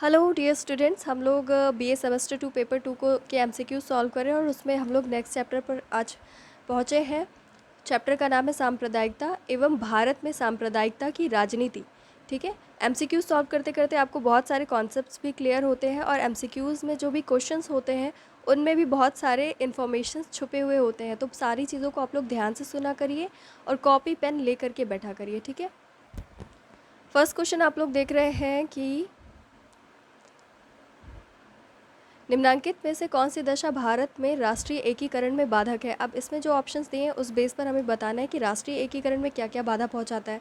Hello dear students, हम लोग BA semester 2 paper 2 को के एमसीक्यू सॉल्व कर रहे हैं और उसमें हम लोग नेक्स्ट चैप्टर पर आज पहुँचे हैं। चैप्टर का नाम है सांप्रदायिकता एवं भारत में सांप्रदायिकता की राजनीति। ठीक है, एमसीक्यू सॉल्व करते करते आपको बहुत सारे कॉन्सेप्ट्स भी क्लियर होते हैं और एमसीक्यूज़ में जो भी क्वेश्चंस होते हैं उनमें भी बहुत सारे इन्फॉर्मेशन छुपे हुए होते हैं। तो सारी चीज़ों को आप लोग ध्यान से सुना करिए और कॉपी पेन ले करके बैठा करिए। ठीक है, फर्स्ट क्वेश्चन आप लोग देख रहे हैं कि निम्नांकित में से कौन सी दशा भारत में राष्ट्रीय एकीकरण में बाधक है। अब इसमें जो ऑप्शंस दिए हैं उस बेस पर हमें बताना है कि राष्ट्रीय एकीकरण में क्या क्या बाधा पहुंचाता है।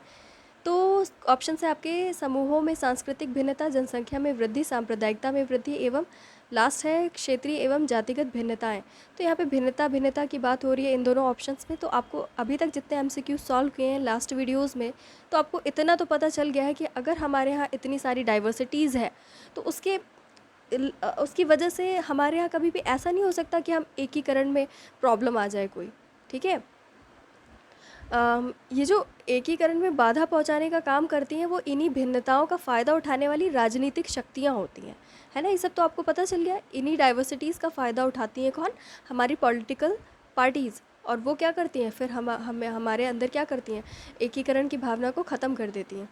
तो ऑप्शन है आपके समूहों में सांस्कृतिक भिन्नता, जनसंख्या में वृद्धि, सांप्रदायिकता में वृद्धि एवं लास्ट है क्षेत्रीय एवं जातिगत भिन्नताएं। तो यहाँ पे भिन्नता की बात हो रही है इन दोनों ऑप्शंस में। तो आपको अभी तक जितने एमसीक्यू सॉल्व किए हैं लास्ट वीडियोज़ में, तो आपको इतना तो पता चल गया है कि अगर हमारे यहाँ इतनी सारी डाइवर्सिटीज़ है तो उसकी वजह से हमारे यहाँ कभी भी ऐसा नहीं हो सकता कि हम एकीकरण में प्रॉब्लम आ जाए कोई। ठीक है, ये जो एकीकरण में बाधा पहुंचाने का काम करती हैं वो इन्हीं भिन्नताओं का फ़ायदा उठाने वाली राजनीतिक शक्तियां होती हैं, है ना। ये सब तो आपको पता चल गया। इन्हीं डाइवर्सिटीज़ का फ़ायदा उठाती हैं कौन? हमारी पॉलिटिकल पार्टीज़। और वो क्या करती हैं फिर हमारे अंदर क्या करती हैं? एकीकरण की भावना को ख़त्म कर देती हैं।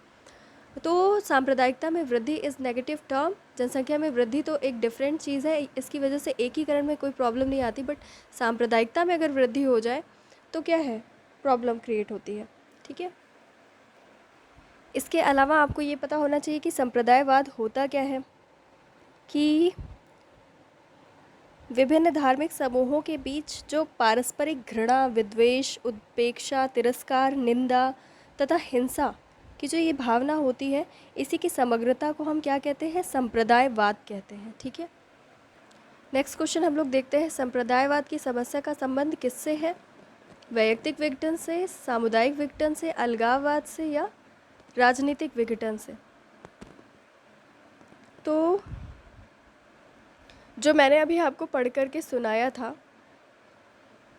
तो सांप्रदायिकता में वृद्धि इज़ नेगेटिव टर्म। जनसंख्या में वृद्धि तो एक डिफरेंट चीज़ है, इसकी वजह से एकीकरण में कोई प्रॉब्लम नहीं आती, बट सांप्रदायिकता में अगर वृद्धि हो जाए तो क्या है, प्रॉब्लम क्रिएट होती है। ठीक है, इसके अलावा आपको ये पता होना चाहिए कि संप्रदायवाद होता क्या है, कि विभिन्न धार्मिक समूहों के बीच जो पारस्परिक घृणा, विद्वेष, उपेक्षा, तिरस्कार, निंदा तथा हिंसा की जो ये भावना होती है, इसी की समग्रता को हम क्या कहते हैं? संप्रदायवाद कहते हैं। ठीक है, नेक्स्ट क्वेश्चन हम लोग देखते हैं। संप्रदायवाद की समस्या का संबंध किससे है? वैयक्तिक विघटन से, सामुदायिक विघटन से, अलगाववाद से या राजनीतिक विघटन से? तो जो मैंने अभी आपको पढ़ कर के सुनाया था,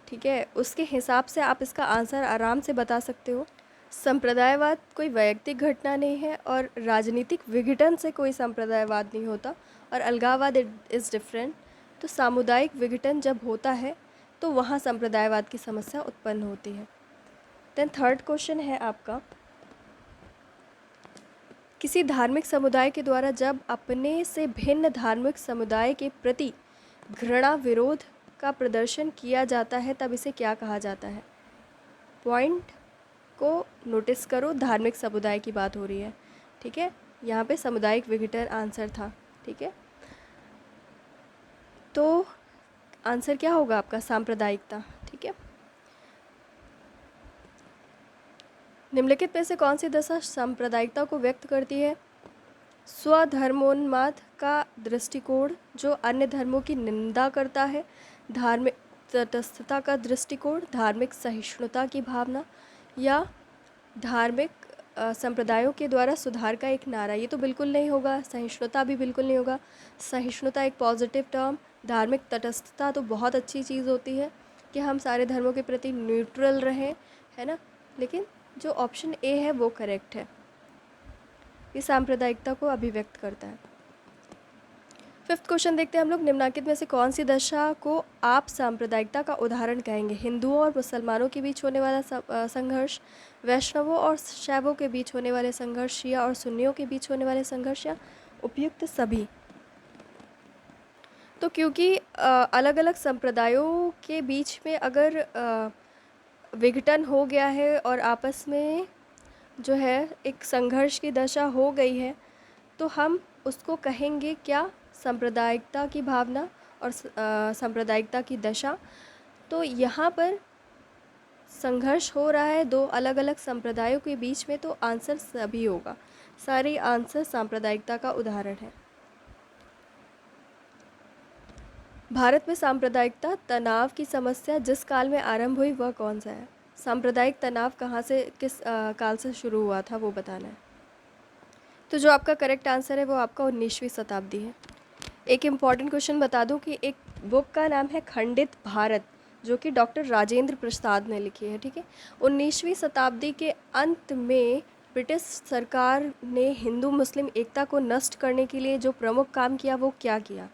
ठीक है, उसके हिसाब से आप इसका आंसर आराम से बता सकते हो। संप्रदायवाद कोई वैयक्तिक घटना नहीं है और राजनीतिक विघटन से कोई संप्रदायवाद नहीं होता, और अलगाववाद इज़ डिफरेंट। तो सामुदायिक विघटन जब होता है तो वहाँ संप्रदायवाद की समस्या उत्पन्न होती है। देन थर्ड क्वेश्चन है आपका, किसी धार्मिक समुदाय के द्वारा जब अपने से भिन्न धार्मिक समुदाय के प्रति घृणा, विरोध का प्रदर्शन किया जाता है तब इसे क्या कहा जाता है? पॉइंट को नोटिस करो, धार्मिक समुदाय की बात हो रही है। ठीक है, यहाँ पे सामुदायिक विघटन आंसर था। ठीक है, तो आंसर क्या होगा आपका? सांप्रदायिकता। ठीक है, निम्नलिखित में से कौन सी दशा सांप्रदायिकता को व्यक्त करती है? स्वधर्मोन्माद का दृष्टिकोण जो अन्य धर्मों की निंदा करता है, धार्मिक तटस्थता का दृष्टिकोण, धार्मिक सहिष्णुता की भावना, या धार्मिक संप्रदायों के द्वारा सुधार का एक नारा। ये तो बिल्कुल नहीं होगा, सहिष्णुता भी बिल्कुल नहीं होगा। सहिष्णुता एक पॉजिटिव टर्म, धार्मिक तटस्थता तो बहुत अच्छी चीज़ होती है कि हम सारे धर्मों के प्रति न्यूट्रल रहें, है ना। लेकिन जो ऑप्शन ए है वो करेक्ट है, ये सांप्रदायिकता को अभिव्यक्त करता है। फिफ्थ क्वेश्चन देखते हैं हम लोग, निम्नलिखित में से कौन सी दशा को आप सांप्रदायिकता का उदाहरण कहेंगे? हिंदुओं और मुसलमानों के बीच होने वाला संघर्ष, वैष्णवों और शैवों के बीच होने वाले संघर्ष, शिया और सुन्नियों के बीच होने वाले संघर्ष, या उपयुक्त सभी? तो क्योंकि अलग अलग संप्रदायों के बीच में अगर विघटन हो गया है और आपस में जो है एक संघर्ष की दशा हो गई है, तो हम उसको कहेंगे क्या? सांप्रदायिकता की भावना और सांप्रदायिकता की दशा। तो यहाँ पर संघर्ष हो रहा है दो अलग अलग संप्रदायों के बीच में, तो आंसर सभी होगा। सारे आंसर सांप्रदायिकता का उदाहरण है। भारत में सांप्रदायिकता तनाव की समस्या जिस काल में आरंभ हुई वह कौन सा है? सांप्रदायिक तनाव कहाँ से, किस काल से शुरू हुआ था, वो बताना है। तो जो आपका करेक्ट आंसर है वो आपका 19वीं शताब्दी है। एक इम्पॉर्टेंट क्वेश्चन बता दूं कि एक बुक का नाम है खंडित भारत, जो कि डॉक्टर राजेंद्र प्रसाद ने लिखी है। ठीक है, 19वीं शताब्दी के अंत में ब्रिटिश सरकार ने हिंदू मुस्लिम एकता को नष्ट करने के लिए जो प्रमुख काम किया वो क्या किया?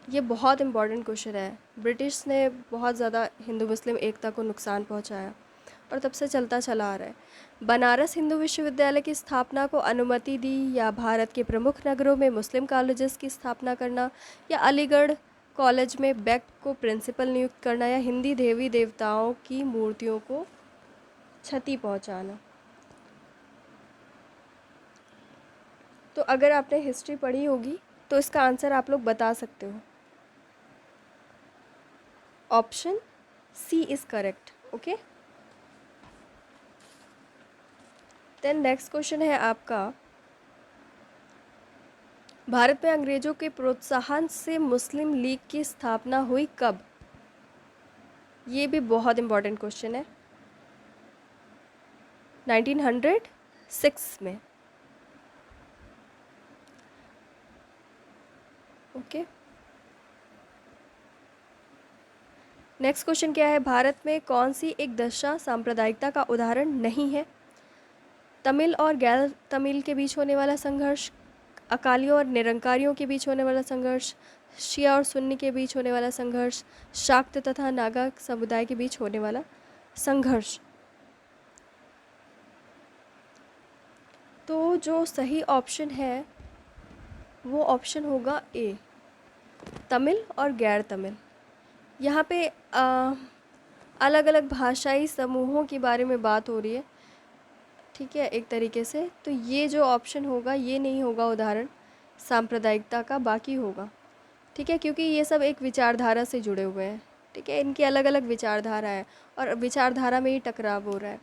ये बहुत इम्पॉर्टेंट क्वेश्चन है। ब्रिटिश ने बहुत ज़्यादा हिंदू मुस्लिम एकता को नुकसान पहुंचाया और तब से चलता चला आ रहा है। बनारस हिंदू विश्वविद्यालय की स्थापना को अनुमति दी, या भारत के प्रमुख नगरों में मुस्लिम कॉलेजेस की स्थापना करना, या अलीगढ़ कॉलेज में बेक्ट को प्रिंसिपल नियुक्त करना, या हिंदी देवी देवताओं की मूर्तियों को क्षति पहुंचाना। तो अगर आपने हिस्ट्री पढ़ी होगी तो इसका आंसर आप लोग बता सकते हो। Option C is correct. Okay, then next question है आपका, भारत में अंग्रेजों के प्रोत्साहन से मुस्लिम लीग की स्थापना हुई कब? ये भी बहुत इंपॉर्टेंट क्वेश्चन है। 1906 में। ओके, नेक्स्ट क्वेश्चन क्या है, भारत में कौन सी एक दशा सांप्रदायिकता का उदाहरण नहीं है? तमिल और गैर तमिल के बीच होने वाला संघर्ष, अकालियों और निरंकारियों के बीच होने वाला संघर्ष, शिया और सुन्नी के बीच होने वाला संघर्ष, शाक्त तथा नागा समुदाय के बीच होने वाला संघर्ष। तो जो सही ऑप्शन है वो ऑप्शन होगा ए, तमिल और गैर तमिल। यहाँ पे अलग अलग भाषाई समूहों के बारे में बात हो रही है, ठीक है, एक तरीके से। तो ये जो ऑप्शन होगा ये नहीं होगा उदाहरण सांप्रदायिकता का, बाकी होगा, ठीक है, क्योंकि ये सब एक विचारधारा से जुड़े हुए हैं, ठीक है, इनकी अलग अलग विचारधारा है और विचारधारा में ही टकराव हो रहा है।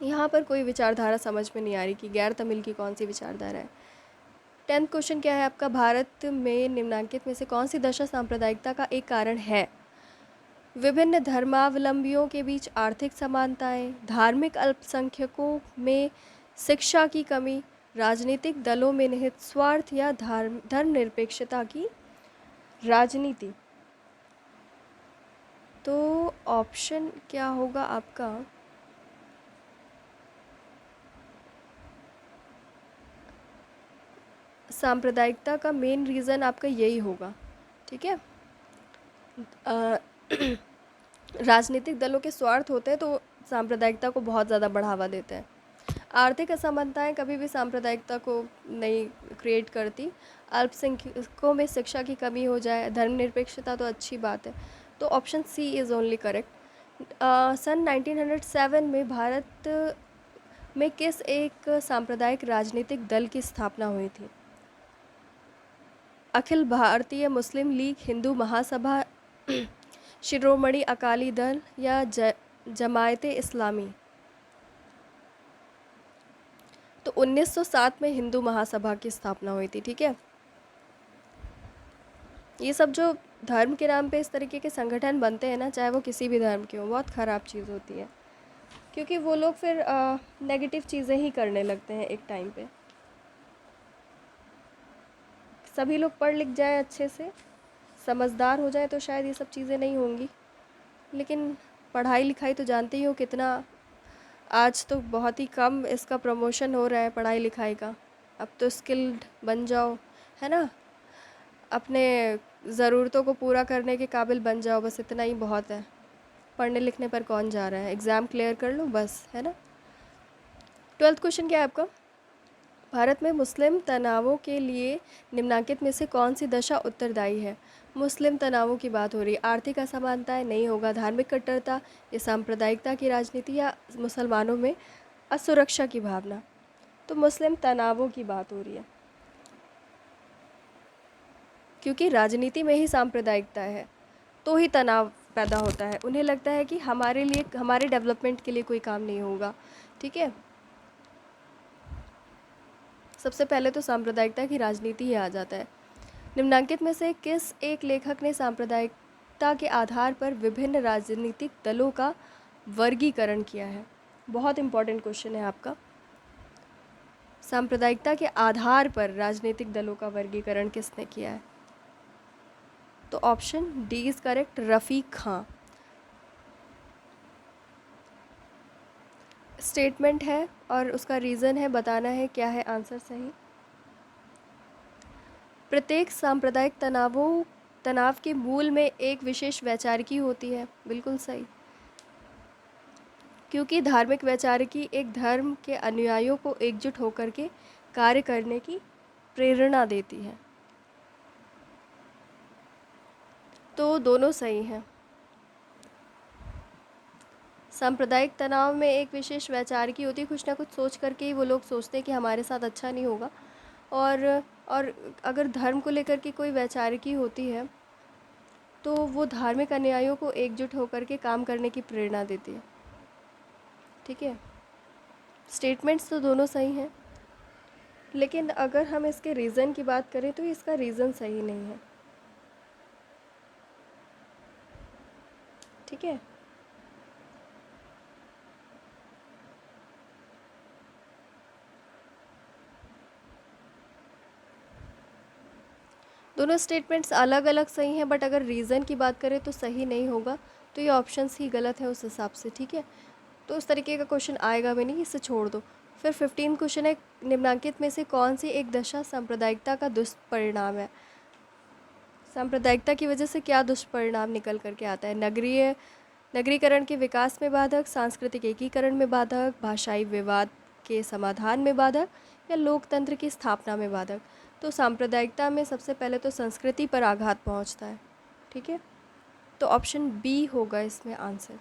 यहाँ पर कोई विचारधारा समझ में नहीं आ रही कि गैर तमिल की कौन सी विचारधारा है। 10th क्वेश्चन क्या है आपका, भारत में निम्नलिखित में से कौन सी दशा सांप्रदायिकता का एक कारण है? विभिन्न धर्मावलंबियों के बीच आर्थिक समानताएं, धार्मिक अल्पसंख्यकों में शिक्षा की कमी, राजनीतिक दलों में निहित स्वार्थ, या धर्मनिरपेक्षता की राजनीति। तो ऑप्शन क्या होगा आपका, सांप्रदायिकता का मेन रीज़न आपका यही होगा, ठीक है। राजनीतिक दलों के स्वार्थ होते हैं तो सांप्रदायिकता को बहुत ज़्यादा बढ़ावा देते हैं। आर्थिक असमानताएं कभी भी सांप्रदायिकता को नहीं क्रिएट करती। अल्पसंख्यकों में शिक्षा की कमी हो जाए, धर्मनिरपेक्षता तो अच्छी बात है। तो option C is only correct. सन 1907 में भारत में किस एक सांप्रदायिक राजनीतिक दल की स्थापना हुई थी? अखिल भारतीय मुस्लिम लीग, हिंदू महासभा, शिरोमणि अकाली दल, या जमायते इस्लामी। तो 1907 में हिंदू महासभा की स्थापना हुई थी, ठीक है। ये सब जो धर्म के नाम पे इस तरीके के संगठन बनते हैं ना, चाहे वो किसी भी धर्म के हो, बहुत ख़राब चीज़ होती है, क्योंकि वो लोग फिर नेगेटिव चीज़ें ही करने लगते हैं एक टाइम पे। सभी लोग पढ़ लिख जाए, अच्छे से समझदार हो जाए, तो शायद ये सब चीज़ें नहीं होंगी। लेकिन पढ़ाई लिखाई तो जानते ही हो कितना, आज तो बहुत ही कम इसका प्रमोशन हो रहा है पढ़ाई लिखाई का। अब तो स्किल्ड बन जाओ, है ना, अपने ज़रूरतों को पूरा करने के काबिल बन जाओ, बस इतना ही बहुत है। पढ़ने लिखने पर कौन जा रहा है, एग्ज़ाम क्लियर कर लो बस, है ना। 12th क्वेश्चन क्या है आपका, भारत में मुस्लिम तनावों के लिए निम्नलिखित में से कौन सी दशा उत्तरदायी है? मुस्लिम तनावों की बात हो रही है, आर्थिक असमानताएं नहीं होगा, धार्मिक कट्टरता, या सांप्रदायिकता की राजनीति, या मुसलमानों में असुरक्षा की भावना। तो मुस्लिम तनावों की बात हो रही है, क्योंकि राजनीति में ही सांप्रदायिकता है तो ही तनाव पैदा होता है। उन्हें लगता है कि हमारे लिए, हमारे डेवलपमेंट के लिए कोई काम नहीं होगा, ठीक है। सबसे पहले तो सांप्रदायिकता की राजनीति ही आ जाता है। निम्नलिखित में से किस एक लेखक ने सांप्रदायिकता के आधार पर विभिन्न राजनीतिक दलों का वर्गीकरण किया है? बहुत इंपॉर्टेंट क्वेश्चन है आपका, सांप्रदायिकता के आधार पर राजनीतिक दलों का वर्गीकरण किसने किया है? तो option D is correct, Rafiq Khan. Statement है और उसका रीज़न है, बताना है क्या है आंसर सही। प्रत्येक सांप्रदायिक तनाव के मूल में एक विशेष वैचारिकी होती है। बिल्कुल सही, क्योंकि धार्मिक वैचारिकी एक धर्म के अनुयायियों को एकजुट होकर के कार्य करने की प्रेरणा देती है। तो दोनों सही हैं। सांप्रदायिक तनाव में एक विशेष वैचारिकी होती है, कुछ ना कुछ सोच करके ही वो लोग सोचते हैं कि हमारे साथ अच्छा नहीं होगा। और अगर धर्म को लेकर के कोई वैचारिकी होती है तो वो धार्मिक अनुयायियों को एकजुट होकर के काम करने की प्रेरणा देती है। ठीक है, स्टेटमेंट्स तो दोनों सही हैं, लेकिन अगर हम इसके रीज़न की बात करें तो इसका रीज़न सही नहीं है। ठीक है, दोनों स्टेटमेंट्स अलग अलग सही हैं, बट अगर रीज़न की बात करें तो सही नहीं होगा, तो ये ऑप्शंस ही गलत है उस हिसाब से। ठीक है, तो उस तरीके का क्वेश्चन आएगा भी नहीं, इसे छोड़ दो। फिर 15 क्वेश्चन है, निम्नलिखित में से कौन सी एक दशा सांप्रदायिकता का दुष्परिणाम है। सांप्रदायिकता की वजह से क्या दुष्परिणाम निकल करके आता है? नगरीकरण के विकास में बाधक, सांस्कृतिक एकीकरण में बाधक, भाषाई विवाद के समाधान में बाधक, या लोकतंत्र की स्थापना में बाधक। तो सांप्रदायिकता में सबसे पहले तो संस्कृति पर आघात पहुंचता है। ठीक है, तो ऑप्शन बी होगा इसमें आंसर।